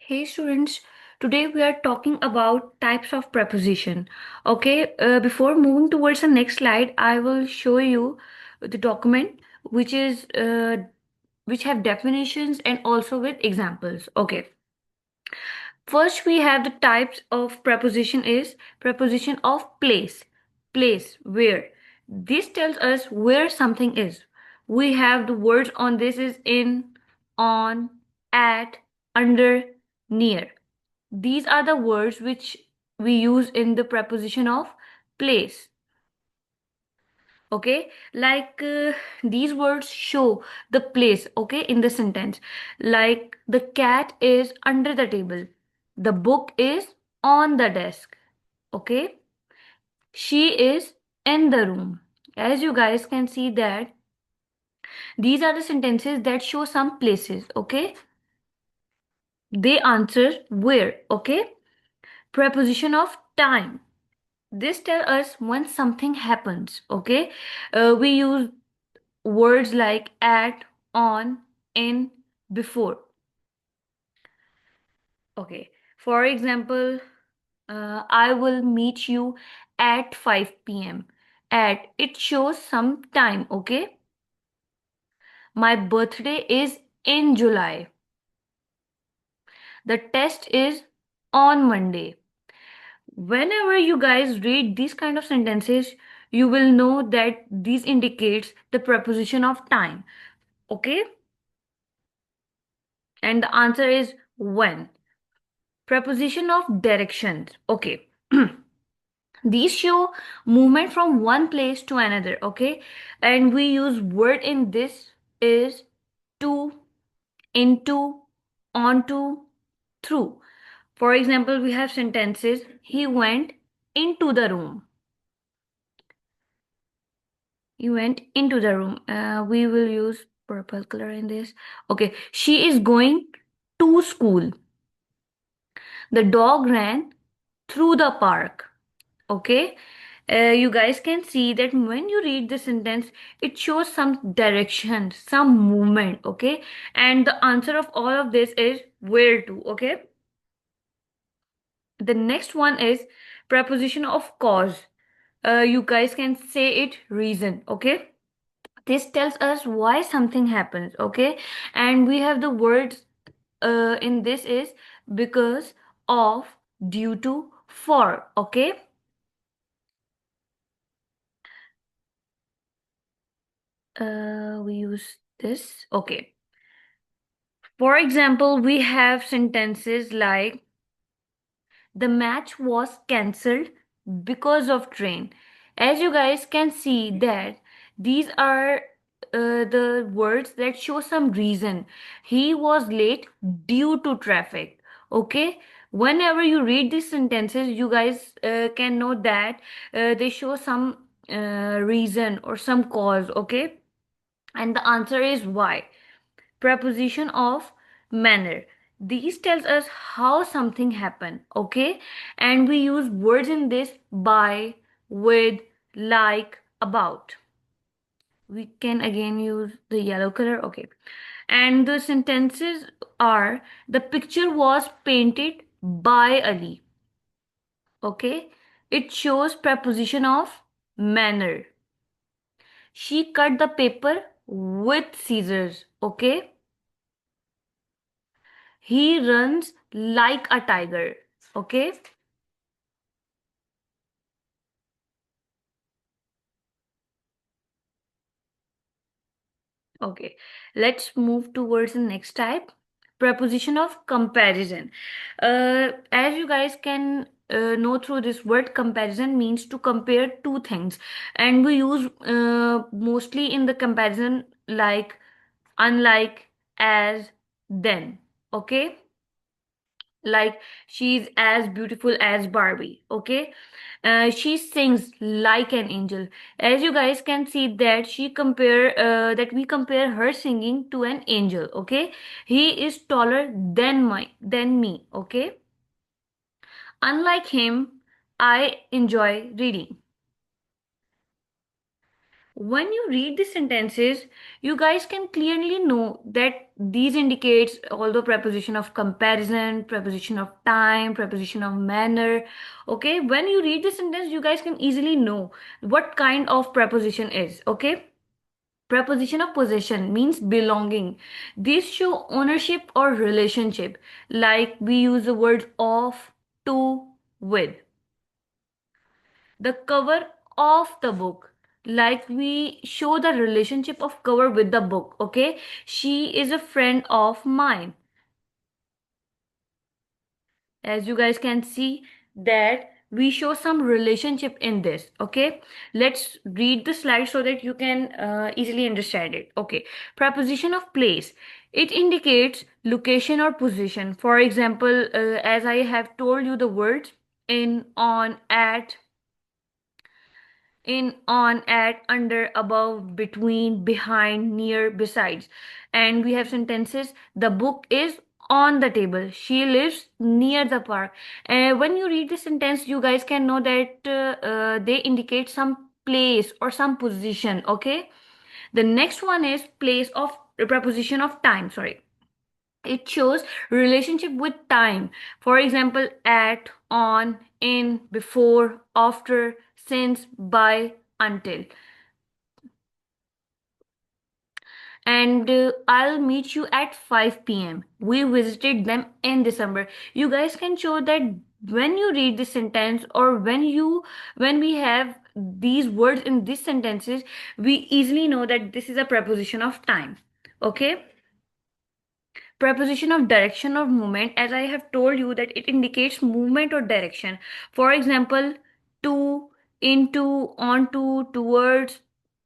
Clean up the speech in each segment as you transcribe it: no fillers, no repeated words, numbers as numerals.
Hey students, today we are talking about types of preposition. Okay, before moving towards the next slide, I will show you the document which have definitions and also with examples. Okay, first we have the types of preposition is preposition of place, place where. This tells us where something is. We have the words on this is in, on, at, under, near. These are the words which we use in the preposition of place. Okay, these words show the place, okay, in the sentence. Like the cat is under the table, the book is on the desk, okay, she is in the room. As you guys can see that these are the sentences that show some places, okay. They answer where, okay. Preposition of time, this tell us when something happens, okay. We use words like at, on, in, before. Okay, for example, I will meet you at 5 p.m. At, it shows some time, okay. My birthday is in July, the test is on Monday. Whenever you guys read these kind of sentences, you will know that this indicates the preposition of time, okay. And the answer is when. Preposition of directions, okay. These show movement from one place to another, okay. And we use word in this is to, into, onto, through. For example, we have sentences, he went into the room. He went into the room. We will use purple color in this. Okay, she is going to school. The dog ran through the park. Okay, you guys can see that when you read the sentence, it shows some direction, some movement. Okay, and the answer of all of this is where to. Okay, the next one is preposition of cause. You guys can say it reason. Okay, this tells us why something happens. Okay, and we have the words in this is because of, due to, for. Okay, we use this. Okay, for example, we have sentences like the match was cancelled because of train. As you guys can see that these are the words that show some reason. He was late due to traffic. Okay, whenever you read these sentences, you guys can know that they show some reason or some cause. Okay, and the answer is why. Preposition of manner, these tells us how something happened, okay. And we use words in this by, with, like, about. We can again use the yellow color, okay. And the sentences are the picture was painted by Ali, okay. It shows preposition of manner. She cut the paper with scissors, okay. He runs like a tiger. Okay. Okay. Let's move towards the next type. Preposition of comparison. As you guys can know through this word, comparison means to compare two things. And we use mostly in the comparison like, unlike, as, then. Okay. Like she's as beautiful as Barbie. Okay, she sings like an angel. As you guys can see that that we compare her singing to an angel. Okay, he is taller than me. Okay, unlike him, I enjoy reading. When you read the sentences, you guys can clearly know that these indicates all the preposition of comparison, preposition of time, preposition of manner. Okay, when you read the sentence, you guys can easily know what kind of preposition is. Okay, preposition of possession means belonging. These show ownership or relationship, like we use the words of, to, with. The cover of the book, like we show the relationship of cover with the book. Okay, she is a friend of mine. As you guys can see that we show some relationship in this. Okay, let's read the slide so that you can easily understand it. Okay, preposition of place, it indicates location or position. For example, as I have told you the words in, on, at, in, on, at, under, above, between, behind, near, besides. And we have sentences: the book is on the table, she lives near the park. And when you read this sentence, you guys can know that they indicate some place or some position. Okay, the next one is place of preposition of time, sorry. It shows relationship with time. For example, at, on, in, before, after, since, by, until. And I'll meet you at 5 p.m. We visited them in December. You guys can show that when you read this sentence, or when we have these words in these sentences, we easily know that this is a preposition of time. Okay, preposition of direction or movement, as I have told you that it indicates movement or direction. For example, to, into, onto, towards,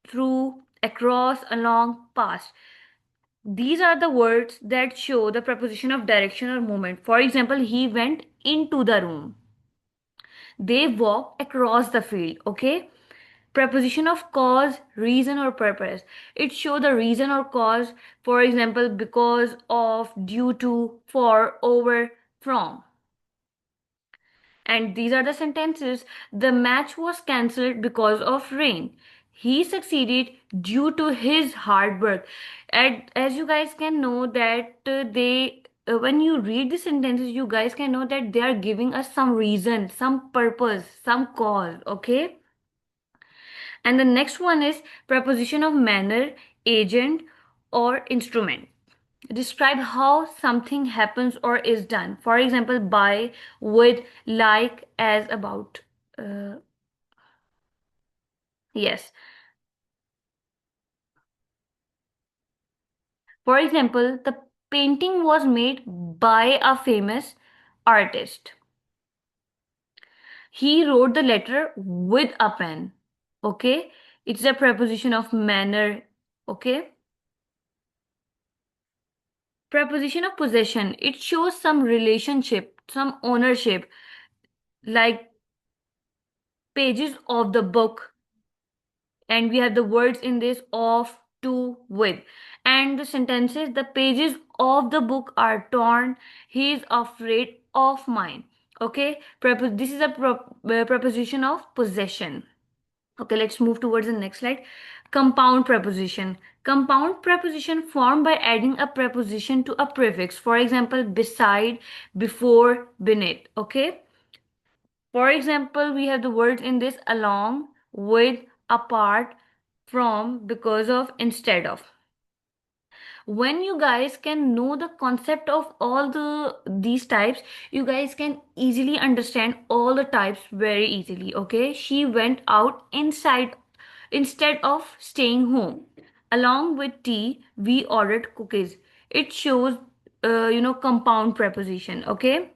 through, across, along, past. These are the words that show the preposition of direction or movement. For example, he went into the room, they walked across the field. Okay, preposition of cause, reason, or purpose, it show the reason or cause. For example, because of, due to, for, over, from. And these are the sentences: the match was cancelled because of rain, he succeeded due to his hard work. And as you guys can know that they when you read the sentences, you guys can know that they are giving us some reason, some purpose, some cause. Okay, and the next one is preposition of manner, agent, or instrument. Describe how something happens or is done. For example, by, with, like, as, about. Uh, yes. For example, the painting was made by a famous artist. He wrote the letter with a pen. Okay, it's a preposition of manner. Okay, preposition of possession, it shows some relationship, some ownership, like pages of the book. And we have the words in this: of, to, with. And the sentences: the pages of the book are torn, he is afraid of mine. Okay, this is a preposition of possession. Okay, let's move towards the next slide. Compound preposition. Compound preposition formed by adding a preposition to a prefix. For example, beside, before, beneath. Okay, for example, we have the words in this: along, with, apart, from, because of, instead of. When you guys can know the concept of all these types, you guys can easily understand all the types very easily. Okay, she went out inside instead of staying home. Along with tea, we ordered cookies. It shows compound preposition. Okay,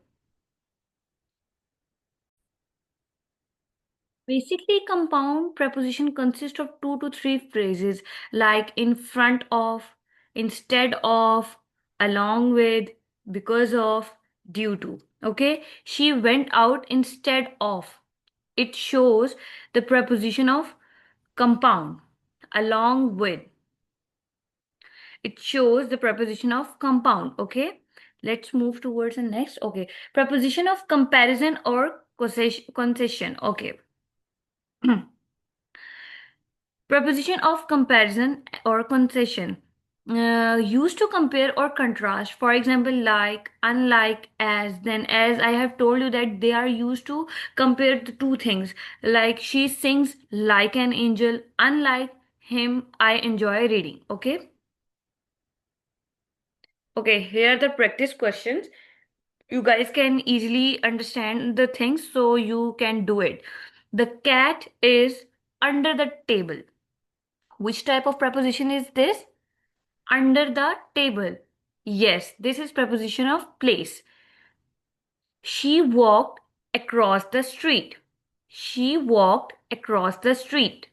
basically, compound preposition consists of two to three phrases, like in front of, instead of, along with, because of, due to. Okay, she went out instead of. It shows the preposition of compound. Along with, it shows the preposition of compound. Okay, let's move towards the next. Okay, preposition of comparison or concession. Okay. Preposition of comparison or concession. Used to compare or contrast. For example, like, unlike, as. Then, as I have told you that they are used to compare the two things. Like, she sings like an angel. Unlike him, I enjoy reading. Okay. Okay, here are the practice questions. You guys can easily understand the things, so you can do it. The cat is under the table. Which type of preposition is this? Under the table. Yes, this is preposition of place. She walked across the street. She walked across the street.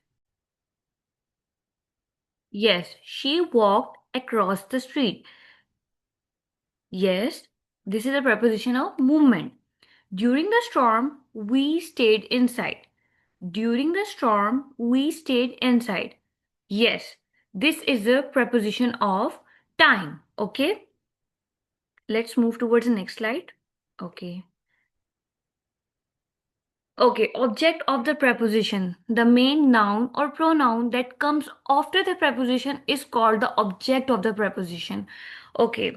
Yes, she walked across the street. Yes, this is a preposition of movement. During the storm, we stayed inside. During the storm, we stayed inside. Yes, this is a preposition of time. Okay, let's move towards the next slide. Okay. Okay, object of the preposition. The main noun or pronoun that comes after the preposition is called the object of the preposition. Okay,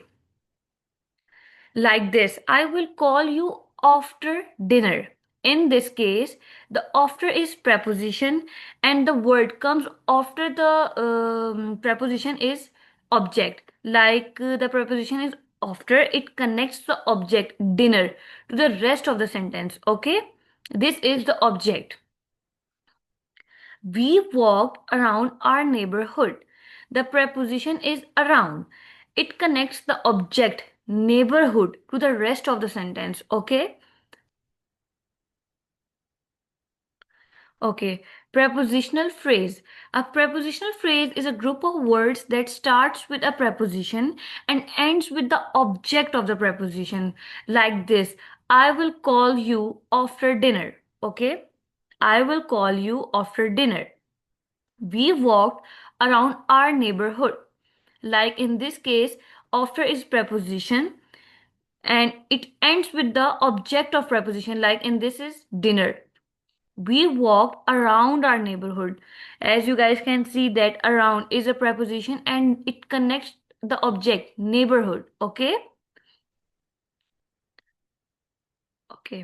like this, I will call you after dinner. In this case, the after is preposition and the word comes after the preposition is object. Like the preposition is after, it connects the object dinner to the rest of the sentence. Okay, this is the object. We walked around our neighborhood. The preposition is around. It connects the object neighborhood to the rest of the sentence. Okay? Okay. Prepositional phrase. A prepositional phrase is a group of words that starts with a preposition and ends with the object of the preposition. Like this, I will call you after dinner. Okay? I will call you after dinner. We walked around our neighborhood. Like in this case, after is preposition and it ends with the object of preposition. Like in this is dinner. We walked around our neighborhood. As you guys can see that around is a preposition and it connects the object neighborhood. Okay. Okay.